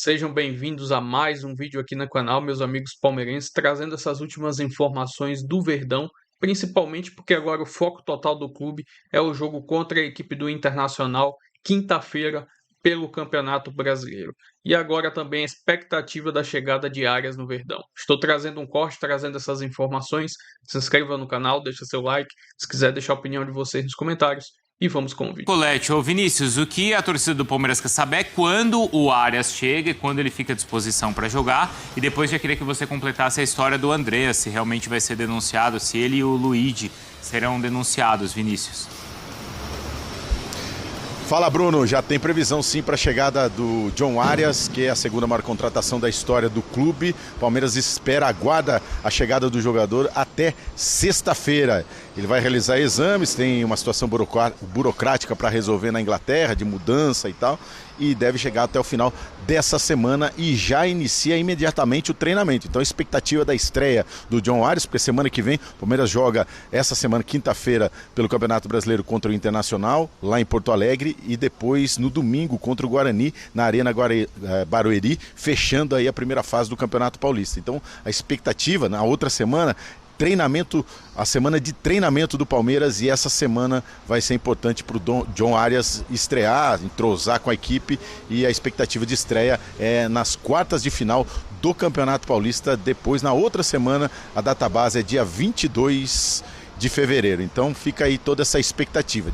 Sejam bem-vindos a mais um vídeo aqui no canal, meus amigos palmeirenses, trazendo essas últimas informações do Verdão, principalmente porque agora o foco total do clube é o jogo contra a equipe do Internacional, quinta-feira, pelo Campeonato Brasileiro. E agora também a expectativa da chegada de Arias no Verdão. Estou trazendo um corte, trazendo essas informações. Se inscreva no canal, deixa seu like, se quiser deixar a opinião de vocês nos comentários. E vamos com o vídeo. Colete, ô Vinícius, o que a torcida do Palmeiras quer saber é quando o Arias chega e quando ele fica à disposição para jogar. E depois já queria que você completasse a história do Andreas, se realmente vai ser denunciado, se ele e o Luigi serão denunciados, Vinícius. Fala, Bruno. Já tem previsão sim para a chegada do John Arias, que é a segunda maior contratação da história do clube. Palmeiras aguarda a chegada do jogador até sexta-feira. Ele vai realizar exames, tem uma situação burocrática para resolver na Inglaterra, de mudança e tal, e deve chegar até o final dessa semana e já inicia imediatamente o treinamento. Então a expectativa da estreia do John Arias, porque semana que vem o Palmeiras joga essa semana, quinta-feira, pelo Campeonato Brasileiro contra o Internacional, lá em Porto Alegre, e depois no domingo contra o Guarani, na Arena Barueri, fechando aí a primeira fase do Campeonato Paulista. Então a expectativa na outra semana, a semana de treinamento do Palmeiras, e essa semana vai ser importante para o John Arias estrear, entrosar com a equipe, e a expectativa de estreia é nas quartas de final do Campeonato Paulista. Depois, na outra semana, a data base é dia 22 de fevereiro, então fica aí toda essa expectativa.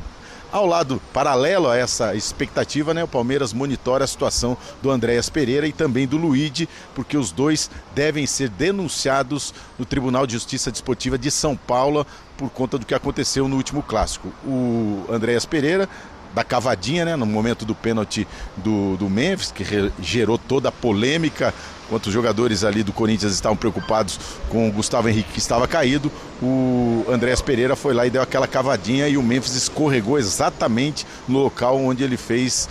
Ao lado, paralelo a essa expectativa, o Palmeiras monitora a situação do Andreas Pereira e também do Luigi, porque os dois devem ser denunciados no Tribunal de Justiça Desportiva de São Paulo por conta do que aconteceu no último clássico. O Andreas Pereira, da cavadinha, no momento do pênalti do Memphis, que gerou toda a polêmica, enquanto os jogadores ali do Corinthians estavam preocupados com o Gustavo Henrique, que estava caído, o Andreas Pereira foi lá e deu aquela cavadinha, e o Memphis escorregou exatamente no local onde ele fez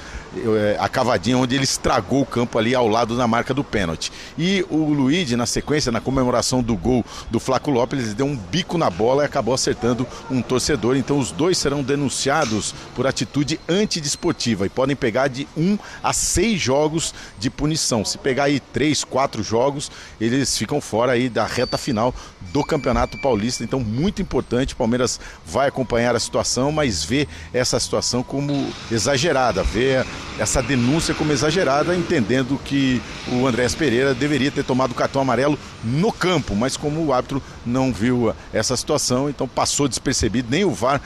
a cavadinha, onde ele estragou o campo ali ao lado da marca do pênalti. E o Luigi, na sequência, na comemoração do gol do Flaco Lopes, ele deu um bico na bola e acabou acertando um torcedor. Então os dois serão denunciados por atitude antidesportiva e podem pegar de 1 a 6 jogos de punição. Se pegar aí 3, 4 jogos, eles ficam fora aí da reta final do Campeonato Paulista. Então muito importante, o Palmeiras vai acompanhar a situação, mas vê essa situação como exagerada, vê essa denúncia como exagerada, entendendo que o Andreas Pereira deveria ter tomado o cartão amarelo no campo, mas como o árbitro não viu essa situação, então passou despercebido, nem o VAR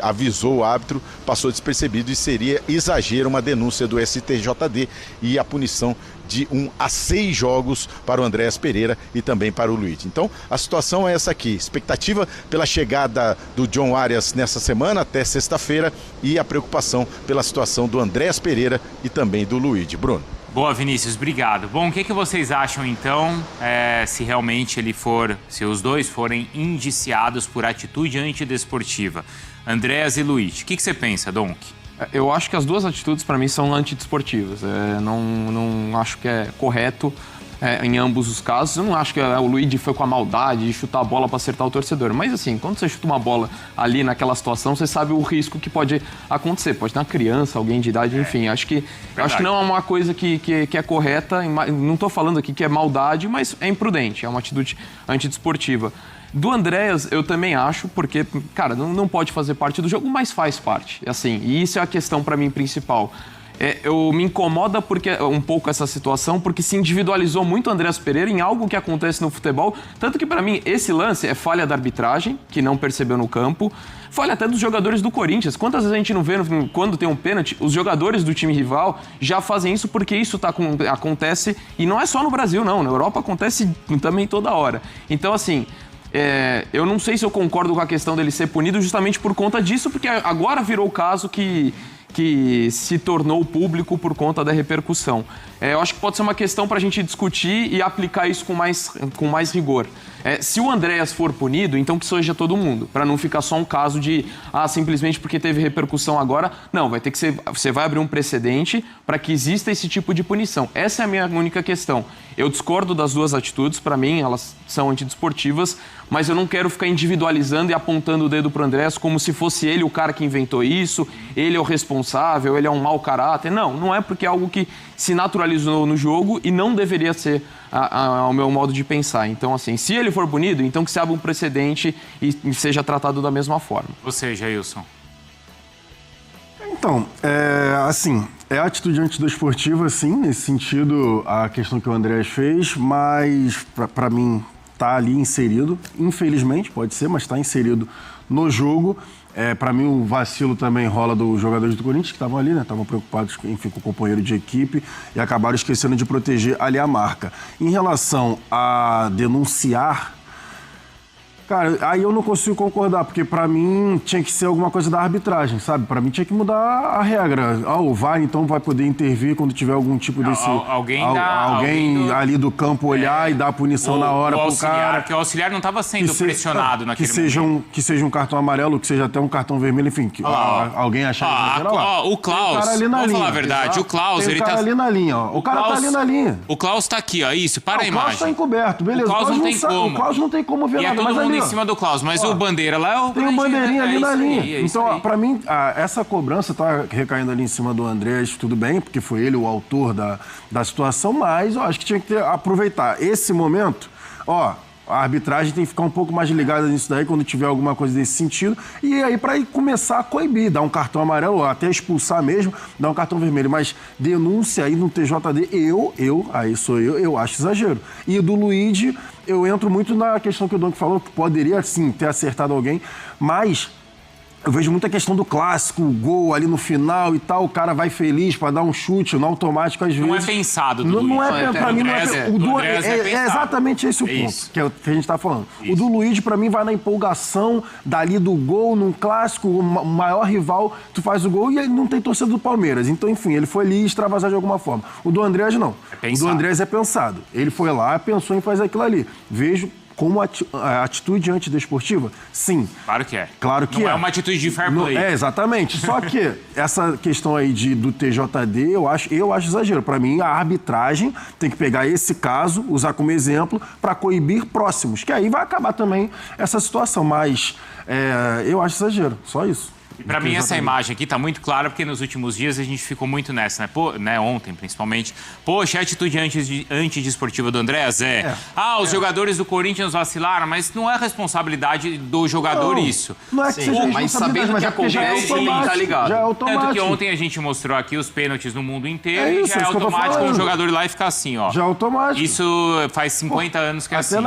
avisou o árbitro, passou despercebido, e seria exagero uma denúncia do STJD e a punição de 1 a 6 jogos para o Andreas Pereira e também para o Luigi. Então a situação é essa aqui, expectativa pela chegada do John Arias nessa semana até sexta-feira, e a preocupação pela situação do Andreas Pereira e também do Luigi. Bruno. Boa, Vinícius, obrigado. Bom, o que vocês acham então, se realmente se os dois forem indiciados por atitude antidesportiva, Andreas e Luigi? O que você pensa, Donk? Eu acho que as duas atitudes, para mim, são antidesportivas. Não acho que é correto em ambos os casos. Eu não acho que o Luigi foi com a maldade de chutar a bola para acertar o torcedor. Mas, assim, quando você chuta uma bola ali naquela situação, você sabe o risco que pode acontecer. Pode ter uma criança, alguém de idade, enfim. Acho que não é uma coisa que é correta. Não estou falando aqui que é maldade, mas é imprudente. É uma atitude antidesportiva. Do Andreas, eu também acho, porque, cara, não pode fazer parte do jogo, mas faz parte, assim, e isso é a questão para mim principal. Eu me incomoda um pouco essa situação, porque se individualizou muito o Andreas Pereira em algo que acontece no futebol, tanto que para mim esse lance é falha da arbitragem, que não percebeu no campo, falha até dos jogadores do Corinthians. Quantas vezes a gente não vê, quando tem um pênalti, os jogadores do time rival já fazem isso, porque isso acontece, e não é só no Brasil não, na Europa acontece também toda hora. Então, assim, eu não sei se eu concordo com a questão dele ser punido justamente por conta disso, porque agora virou o caso que se tornou público por conta da repercussão. Eu acho que pode ser uma questão para a gente discutir e aplicar isso com mais rigor. Se o Andreas for punido, então que seja todo mundo, para não ficar só um caso de simplesmente porque teve repercussão agora. Não, vai ter que ser, você vai abrir um precedente para que exista esse tipo de punição. Essa é a minha única questão. Eu discordo das duas atitudes, para mim elas são antidesportivas, mas eu não quero ficar individualizando e apontando o dedo para o Andrés como se fosse ele o cara que inventou isso, ele é o responsável, ele é um mau caráter. Não é, porque é algo que se naturalizou no jogo e não deveria ser ao meu modo de pensar. Então, assim, se ele for punido, então que se abra um precedente e seja tratado da mesma forma. Ou seja, Jailson. Então, é atitude antidesportiva, sim, nesse sentido, a questão que o Andrés fez, mas para mim tá ali inserido, infelizmente, pode ser, mas está inserido no jogo. Para mim, o vacilo também rola dos jogadores do Corinthians, que estavam ali, né? Estavam preocupados, enfim, com o companheiro de equipe e acabaram esquecendo de proteger ali a marca. Em relação a denunciar, cara, aí eu não consigo concordar, porque pra mim tinha que ser alguma coisa da arbitragem, sabe? Pra mim tinha que mudar a regra. O VAR então vai poder intervir quando tiver algum tipo desse... Alguém ali do campo olhar e dar a punição na hora pro cara. Porque o auxiliar não estava sendo pressionado naquele momento. Que seja um cartão amarelo, que seja até um cartão vermelho, enfim. Alguém achar que o Klaus, vamos falar a verdade, exato. O Klaus, tem ele cara tá... ali na linha, ó. O cara tá ali na linha. O Klaus tá aqui, ó, isso, para a imagem. O Klaus tá encoberto, beleza. O Klaus não tem como. O Klaus não tem como ver e nada, é todo mas mundo ali, em cima do Klaus, mas o bandeira lá é o... Tem um bandeirinha ali na linha. Então, aí. pra mim, essa cobrança tá recaindo ali em cima do Andrés, tudo bem, porque foi ele o autor da situação, mas eu acho que tinha que aproveitar esse momento, a arbitragem tem que ficar um pouco mais ligada nisso daí quando tiver alguma coisa desse sentido. E aí, para começar a coibir, dar um cartão amarelo, até expulsar mesmo, dar um cartão vermelho. Mas denúncia aí no TJD, eu acho exagero. E do Luigi, eu entro muito na questão que o Donk falou, que poderia, sim, ter acertado alguém, mas... Eu vejo muita questão do clássico, o gol ali no final e tal, o cara vai feliz pra dar um chute no automático às vezes. Não é pensado, do Luigi. Não é, pra mim não é pensado. É exatamente esse o ponto que a gente tá falando. Isso. O do Luigi, pra mim, vai na empolgação dali do gol, num clássico, o maior rival, tu faz o gol e aí não tem torcida do Palmeiras. Então, enfim, ele foi ali extravasar de alguma forma. O do Andrés, não. O do Andrés é pensado. Ele foi lá, pensou em fazer aquilo ali. Vejo... Como atitude antidesportiva? Sim. Claro que é. Claro que não é uma atitude de fair play. Exatamente. Só que essa questão aí do TJD, eu acho exagero. Para mim, a arbitragem tem que pegar esse caso, usar como exemplo, para coibir próximos. Que aí vai acabar também essa situação. Mas eu acho exagero. Só isso. E pra mim essa imagem aqui tá muito clara, porque nos últimos dias a gente ficou muito nessa, né? Ontem, principalmente. Poxa, a atitude antidesportiva do Andrés os jogadores do Corinthians vacilaram, mas não é responsabilidade do jogador isso. Não é que seja mas sabendo que acontece, ele tá ligado. Já é automático. Tanto que ontem a gente mostrou aqui os pênaltis no mundo inteiro e já é automático o jogador ir lá e ficar assim, ó. Já é automático. Isso faz 50 anos que é assim.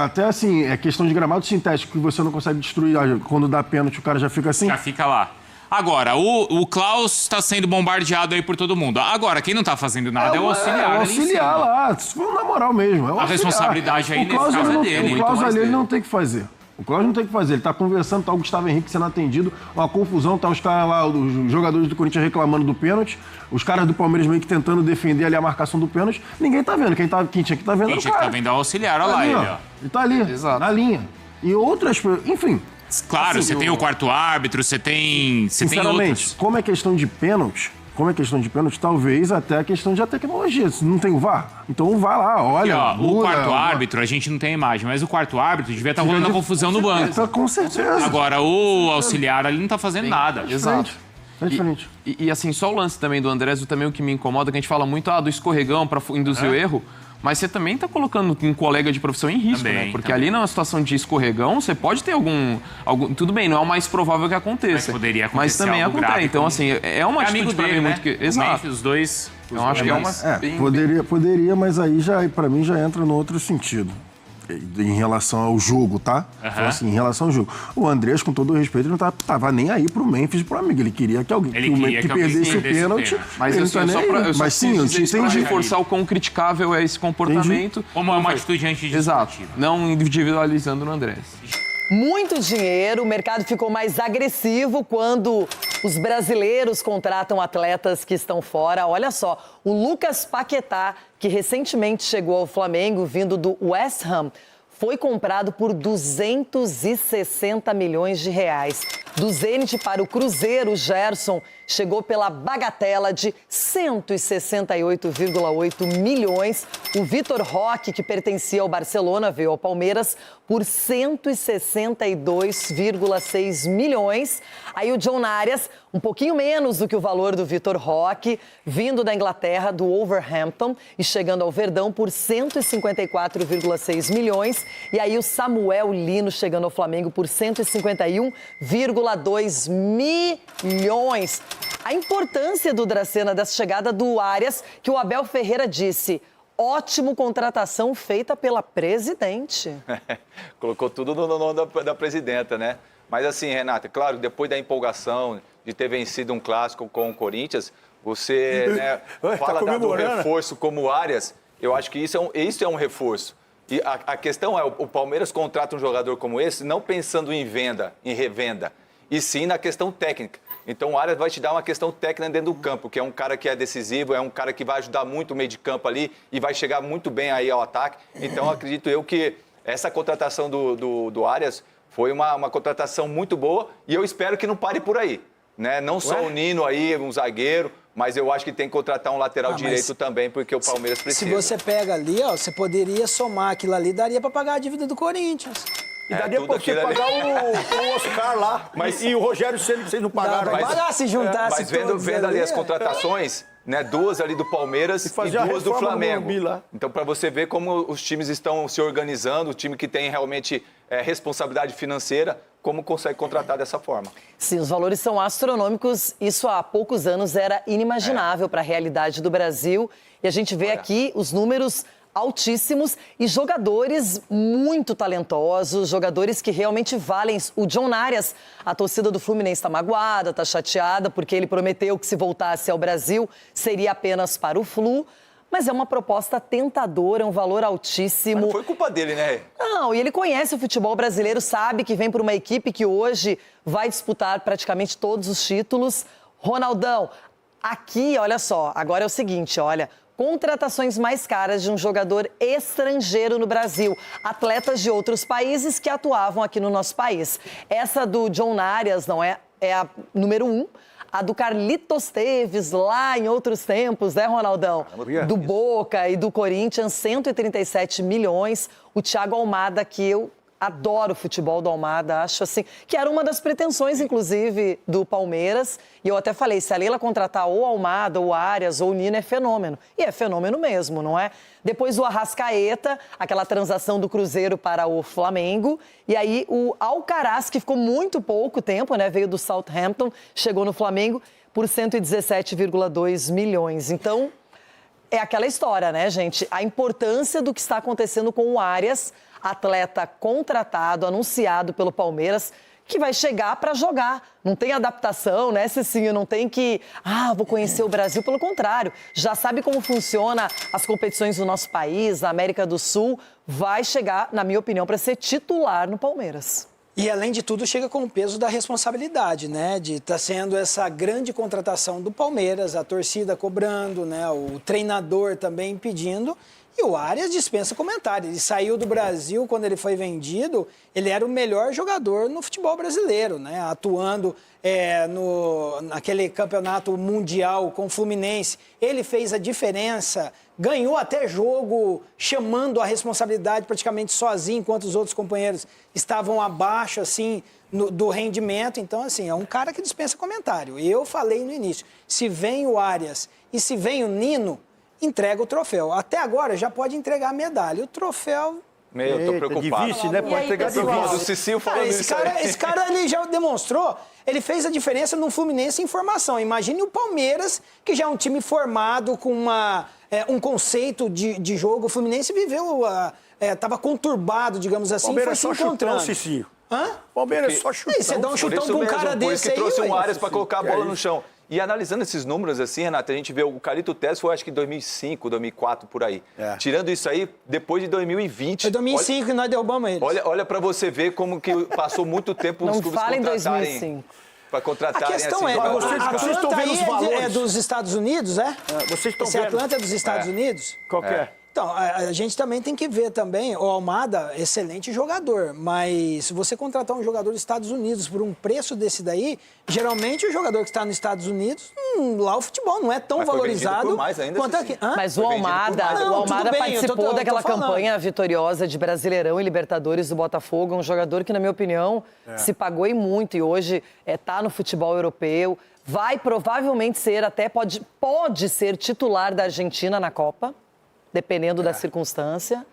Até assim, é questão de gramado sintético que você não consegue destruir. Quando dá pênalti, o cara já fica assim. Já fica lá. Agora, o Klaus está sendo bombardeado aí por todo mundo. Agora, quem não está fazendo nada é o auxiliar. O auxiliar lá, na moral mesmo. A responsabilidade aí nesse caso é dele. O Klaus ali ele não tem que fazer. O Klaus não tem que fazer. Ele tá conversando, tá o Gustavo Henrique sendo atendido, uma confusão, tá os caras lá, os jogadores do Corinthians reclamando do pênalti, os caras do Palmeiras meio que tentando defender ali a marcação do pênalti. Ninguém tá vendo. Quem tinha que estar vendo é o cara. Quem tinha que estar vendo é o auxiliar, olha lá ele, ó. Ele tá ali, na linha. E outras, enfim... Claro, assim, você tem o quarto árbitro, você tem outros. Como é questão de pênalti, talvez até a questão de tecnologia. Se não tem o VAR, então vai lá, olha. Aqui, o quarto árbitro, a gente não tem a imagem, mas o quarto árbitro devia estar rolando a confusão no banco. Com certeza. Agora, o auxiliar ali não está fazendo nada. Exato. É diferente. E assim, só o lance também do Andrés, também o que me incomoda, que a gente fala muito do escorregão para induzir o erro. Mas você também está colocando um colega de profissão em risco, né? Porque ali numa situação de escorregão, você pode ter algum... Tudo bem, não é o mais provável que aconteça. Mas poderia acontecer. Mas também acontece. Então, assim, é uma atitude para mim muito... Exato. Os dois... Eu acho que é uma... Poderia, mas aí para mim já entra no outro sentido. Em relação ao jogo, tá? Então, assim, em relação ao jogo. O Andrés, com todo o respeito, ele não tava nem aí pro Memphis e pro amigo. Ele queria que alguém que perdesse o pênalti. Mas eu só entendi reforçar o quão criticável é esse comportamento. Entendi. Como é uma atitude antidesportiva. Exato. Não individualizando no Andrés. Muito dinheiro, o mercado ficou mais agressivo quando os brasileiros contratam atletas que estão fora. Olha só, o Lucas Paquetá, que recentemente chegou ao Flamengo, vindo do West Ham, foi comprado por 260 milhões de reais. Do Zenit para o Cruzeiro, Gerson chegou pela bagatela de 168,8 milhões. O Vitor Roque, que pertencia ao Barcelona, veio ao Palmeiras por 162,6 milhões. Aí o John Arias, um pouquinho menos do que o valor do Vitor Roque, vindo da Inglaterra, do Wolverhampton, e chegando ao Verdão por 154,6 milhões. E aí o Samuel Lino chegando ao Flamengo por 151,2 milhões. A importância do Dracena dessa chegada do Arias, que o Abel Ferreira disse... Ótimo contratação feita pela presidente. Colocou tudo no nome da presidenta, né? Mas assim, Renata, claro, depois da empolgação de ter vencido um clássico com o Corinthians, você né, fala do reforço como o Arias, eu acho que isso é um reforço. E a questão é, o Palmeiras contrata um jogador como esse não pensando em venda, em revenda, e sim na questão técnica. Então o Arias vai te dar uma questão técnica dentro do campo, que é um cara que é decisivo, é um cara que vai ajudar muito o meio de campo ali e vai chegar muito bem aí ao ataque. Então acredito eu que essa contratação do Arias foi uma contratação muito boa e eu espero que não pare por aí. Né? Não só o Nino aí, um zagueiro, mas eu acho que tem que contratar um lateral direito também, porque o Palmeiras precisa. Se você pega ali, ó, você poderia somar aquilo ali, daria para pagar a dívida do Corinthians. E daria pra você pagar o Oscar lá. E o Rogério Ceni que vocês não pagaram. Se juntasse mas vendo ali as contratações, né, duas ali do Palmeiras e duas do Flamengo. Então, para você ver como os times estão se organizando, o time que tem realmente responsabilidade financeira, como consegue contratar dessa forma. Sim, os valores são astronômicos. Isso há poucos anos era inimaginável para a realidade do Brasil. E a gente vê aqui os números altíssimos e jogadores muito talentosos, jogadores que realmente valem. O John Arias, a torcida do Fluminense está magoada, está chateada, porque ele prometeu que se voltasse ao Brasil seria apenas para o Flu, mas é uma proposta tentadora, um valor altíssimo. Mas não foi culpa dele, né? Não, e ele conhece o futebol brasileiro, sabe que vem por uma equipe que hoje vai disputar praticamente todos os títulos. Ronaldão, aqui, olha só, agora é o seguinte, olha... Contratações mais caras de um jogador estrangeiro no Brasil. Atletas de outros países que atuavam aqui no nosso país. Essa do John Arias não é a número 1. A do Carlitos Teves, lá em outros tempos, né, Ronaldão? Do Boca e do Corinthians, 137 milhões. O Thiago Almada, que eu adoro o futebol do Almada, acho assim, que era uma das pretensões, inclusive, do Palmeiras. E eu até falei, se a Leila contratar ou o Almada, ou o Arias, ou o Nino, é fenômeno. E é fenômeno mesmo, não é? Depois o Arrascaeta, aquela transação do Cruzeiro para o Flamengo. E aí o Alcaraz, que ficou muito pouco tempo, né? Veio do Southampton, chegou no Flamengo por 117,2 milhões. Então, é aquela história, né, gente? A importância do que está acontecendo com o Arias, atleta contratado, anunciado pelo Palmeiras, que vai chegar para jogar. Não tem adaptação, né, Cicinho? Não tem que, vou conhecer o Brasil. Pelo contrário, já sabe como funciona as competições do nosso país, na América do Sul. Vai chegar, na minha opinião, para ser titular no Palmeiras. E, além de tudo, chega com o peso da responsabilidade, né? De estar sendo essa grande contratação do Palmeiras, a torcida cobrando, né? O treinador também pedindo. E o Arias dispensa comentário. Ele saiu do Brasil, quando ele foi vendido, ele era o melhor jogador no futebol brasileiro, né? Atuando naquele campeonato mundial com o Fluminense. Ele fez a diferença, ganhou até jogo, chamando a responsabilidade praticamente sozinho, enquanto os outros companheiros estavam abaixo, assim, do rendimento. Então, assim, é um cara que dispensa comentário. Eu falei no início, se vem o Arias e se vem o Nino, entrega o troféu. Até agora já pode entregar a medalha. O troféu... Eu tô preocupado. Difícil, né? Pode entregar de O Cicinho falando isso aí. Esse cara, ele já demonstrou, ele fez a diferença no Fluminense em formação. Imagine o Palmeiras, que já é um time formado com um conceito de jogo. O Fluminense viveu, estava conturbado, digamos assim, Palmeiras foi se encontrando. Cicinho. Hã? Palmeiras só chutão. Você dá um chutão pra um cara por isso desse que trouxe aí, um Arias para colocar a bola no chão. E analisando esses números assim, Renata, a gente vê o Carlitos Teves foi acho que 2005, 2004, por aí. Tirando isso aí, depois de 2020... Foi 2005 que nós derrubamos eles. Olha para você ver como que passou muito tempo os clubes contratarem... Para contratarem a questão assim, vocês estão vendo os valores. É dos Estados Unidos, é? Vocês estão vendo. Esse Atlanta é dos Estados Unidos? Qual que é? Então, a gente também tem que ver também, o Almada, excelente jogador, mas se você contratar um jogador dos Estados Unidos por um preço desse daí, geralmente o jogador que está nos Estados Unidos, lá o futebol não é tão valorizado por mais ainda, quanto aqui. Mas o Almada, participou daquela campanha vitoriosa de Brasileirão e Libertadores do Botafogo, um jogador que, na minha opinião, se pagou e muito e hoje está no futebol europeu, vai provavelmente ser, até pode ser titular da Argentina na Copa, dependendo da circunstância.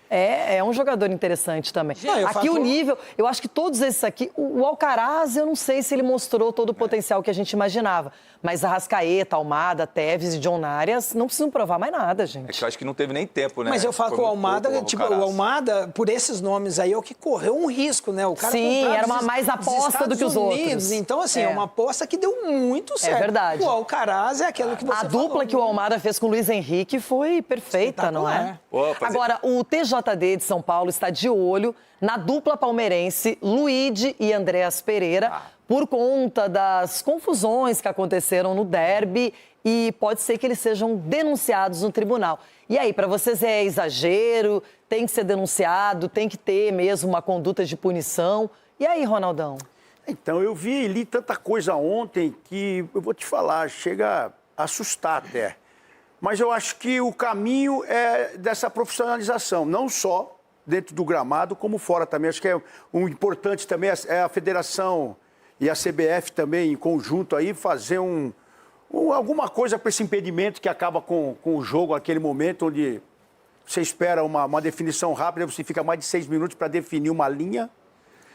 É um jogador interessante também. Aqui o nível, eu acho que todos esses aqui, o Alcaraz, eu não sei se ele mostrou todo o potencial que a gente imaginava. Mas Arrascaeta, Almada, Tevez e John Arias não precisam provar mais nada, gente. É que eu acho que não teve nem tempo, né? Mas eu falo que o Almada, o Almada, por esses nomes aí, é o que correu um risco, né? O cara Sim, era uma mais aposta do que os outros. Então, assim, é uma aposta que deu muito certo. É verdade. O Alcaraz é aquilo que você falou. A dupla que o Almada fez com o Luiz Henrique foi perfeita, não é? Agora, o TJD de São Paulo está de olho na dupla palmeirense Luigi e Andréas Pereira, por conta das confusões que aconteceram no derby e pode ser que eles sejam denunciados no tribunal. E aí, para vocês é exagero? Tem que ser denunciado? Tem que ter mesmo uma conduta de punição? E aí, Ronaldão? Então, eu vi e li tanta coisa ontem que, eu vou te falar, chega a assustar até. Mas eu acho que o caminho é dessa profissionalização, não só dentro do gramado, como fora também. Acho que é um importante também é a federação e a CBF também, em conjunto, aí, fazer alguma coisa para esse impedimento que acaba com o jogo, aquele momento onde você espera uma definição rápida, você fica mais de 6 minutos para definir uma linha.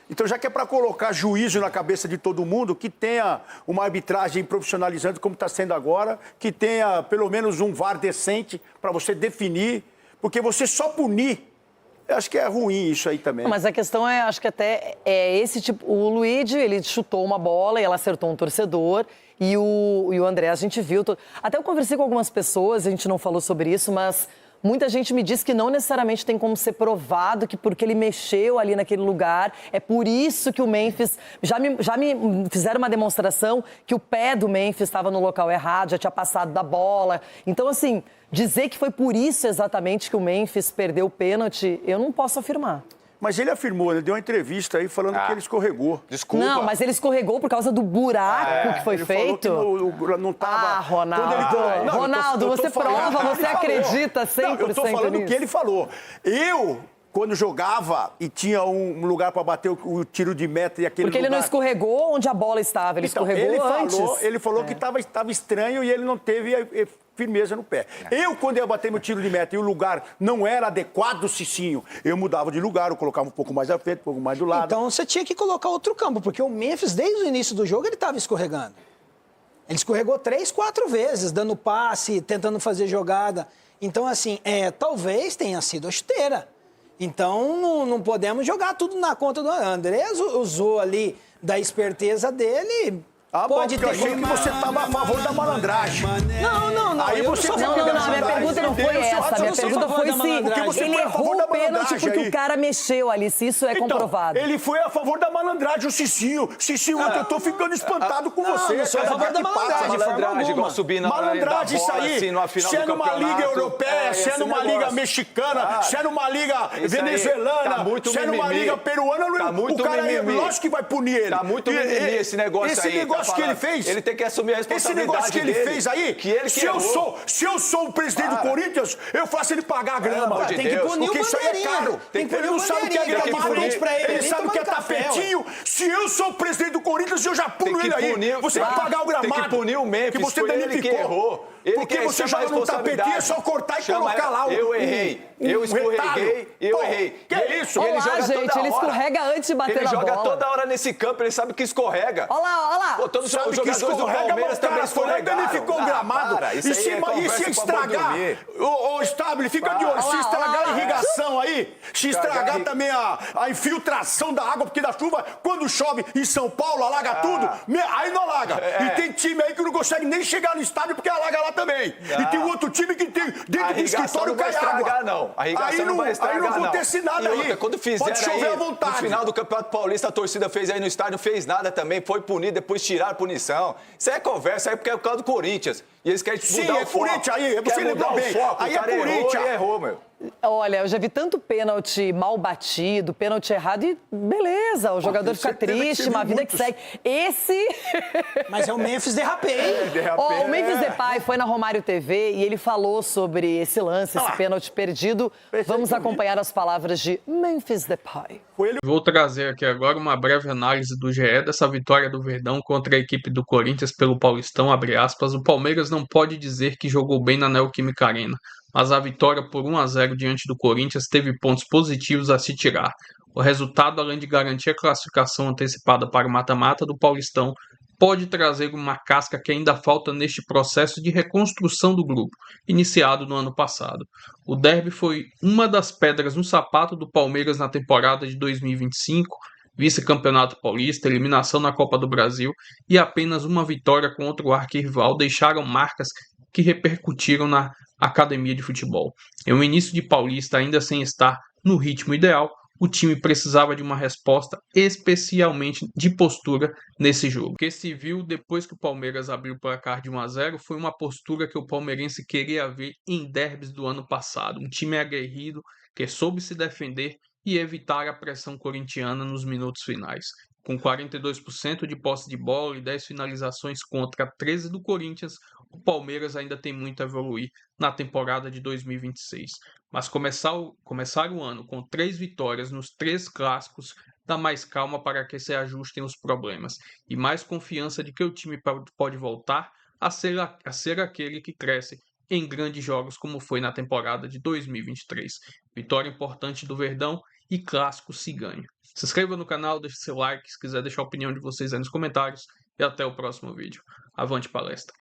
Então, já que é para colocar juízo na cabeça de todo mundo, que tenha uma arbitragem profissionalizante, como está sendo agora, que tenha pelo menos um VAR decente para você definir, porque você só punir, eu acho que é ruim isso aí também. Mas a questão é, acho que até é esse tipo, o Luigi, ele chutou uma bola e ela acertou um torcedor, e o André, a gente viu, até eu conversei com algumas pessoas, a gente não falou sobre isso, mas muita gente me diz que não necessariamente tem como ser provado que porque ele mexeu ali naquele lugar, é por isso que o Memphis... Já me fizeram uma demonstração que o pé do Memphis estava no local errado, já tinha passado da bola. Então, assim, dizer que foi por isso exatamente que o Memphis perdeu o pênalti, eu não posso afirmar. Mas ele afirmou, ele deu uma entrevista aí falando que ele escorregou. Desculpa. Não, mas ele escorregou por causa do buraco que foi ele feito. Falou que não tava... Ah, Ronaldo. Ronaldo, você prova, você acredita 100% nisso. Eu tô falando o que ele falou. Quando jogava e tinha um lugar para bater o tiro de meta e aquele Porque ele lugar... não escorregou onde a bola estava, ele escorregou antes. Ele falou que estava estranho e ele não teve firmeza no pé. Quando ia bater meu tiro de meta e o lugar não era adequado do Cicinho, eu mudava de lugar, eu colocava um pouco mais à frente, um pouco mais do lado. Então você tinha que colocar outro campo, porque o Memphis, desde o início do jogo, ele estava escorregando. Ele escorregou 3, 4 vezes, dando passe, tentando fazer jogada. Então, assim, talvez tenha sido a chuteira. Então, não podemos jogar tudo na conta do André. Usou ali da esperteza dele. Pode ter. Eu achei que você estava a favor da malandragem. Não. Aí você Não, minha pergunta não foi essa. Minha pergunta foi se ele errou o pênalti porque o cara mexeu ali, se isso é comprovado. Ele foi a favor da malandragem, o Cicinho. Cicinho, eu tô ficando espantado com você. Não sou a favor da malandragem, igual subir na malandragem, isso aí. Se é numa liga europeia, se é numa liga mexicana, se é numa liga venezuelana, se é numa liga peruana, o cara aí, lógico que vai punir ele. Tá muito mimimi esse negócio aí. Que ele fez. Ele tem que assumir a responsabilidade. Esse negócio que ele fez aí, se eu sou o presidente do Corinthians, eu faço ele pagar a grama. Tem que punir o porque isso aí é caro. Ele não sabe o que é gramado, ele sabe o que é tapetinho. Se eu sou o presidente do Corinthians, eu já puno ele aí. Você vai pagar o gramado. Tem que punir o Memphis, que você ele que errou. Porque você joga no tapetinho, é só cortar e colocar lá o... Eu errei, eu escorreguei, eu errei. Que é isso? Olha lá, gente, ele escorrega antes de bater na bola. Ele joga toda hora nesse campo, ele sabe que escorrega. Olha lá. Pô, todos os jogadores do Palmeiras também escorregaram. Ele ficou gramado. E se estragar... Ô, Stabile, fica de olho. Se estragar a irrigação aí, se estragar também a infiltração da água, porque da chuva, quando chove em São Paulo, alaga tudo, aí não alaga. E tem time aí que não consegue nem chegar no estádio porque alaga lá também. E tem outro time que tem dentro do escritório cai água. Não. A irrigação não vai estragar, não. Aí não acontece nada aí. Quando fizeram pode chover aí, à vontade. No final do Campeonato Paulista, a torcida fez aí no estádio, não fez nada também, foi punido, depois tiraram a punição. Isso aí é conversa, aí porque é por causa do Corinthians. E eles querem Sim, mudar é o foco. Corinthians, aí você Quer lembrou mudar bem. o foco. Aí O é cara errou Corinthians. e errou, meu. Olha, eu já vi tanto pênalti mal batido, pênalti errado e beleza, o jogador fica triste, uma vida que segue. Esse... Mas é o Memphis Derrapei. Ó, o Memphis Depay foi na Romário TV e ele falou sobre esse lance, esse pênalti perdido. Vamos acompanhar as palavras de Memphis Depay. Vou trazer aqui agora uma breve análise do GE dessa vitória do Verdão contra a equipe do Corinthians pelo Paulistão, abre aspas. O Palmeiras não pode dizer que jogou bem na Neoquímica Arena, mas a vitória por 1-0 diante do Corinthians teve pontos positivos a se tirar. O resultado, além de garantir a classificação antecipada para o mata-mata do Paulistão, pode trazer uma casca que ainda falta neste processo de reconstrução do grupo, iniciado no ano passado. O derby foi uma das pedras no sapato do Palmeiras na temporada de 2025, vice-campeonato paulista, eliminação na Copa do Brasil e apenas uma vitória contra o arquirrival deixaram marcas que repercutiram na academia de futebol. Em um início de Paulista ainda sem estar no ritmo ideal, o time precisava de uma resposta, especialmente de postura, nesse jogo. O que se viu depois que o Palmeiras abriu o placar de 1-0 foi uma postura que o palmeirense queria ver em derbys do ano passado. Um time aguerrido que soube se defender e evitar a pressão corintiana nos minutos finais. Com 42% de posse de bola e 10 finalizações contra 13 do Corinthians, o Palmeiras ainda tem muito a evoluir na temporada de 2026. Mas começar o ano com 3 vitórias nos 3 clássicos dá mais calma para que se ajustem os problemas e mais confiança de que o time pode voltar a ser aquele que cresce em grandes jogos como foi na temporada de 2023. Vitória importante do Verdão e clássico se ganha. Se inscreva no canal, deixe seu like, se quiser deixar a opinião de vocês aí nos comentários e até o próximo vídeo. Avante palestra!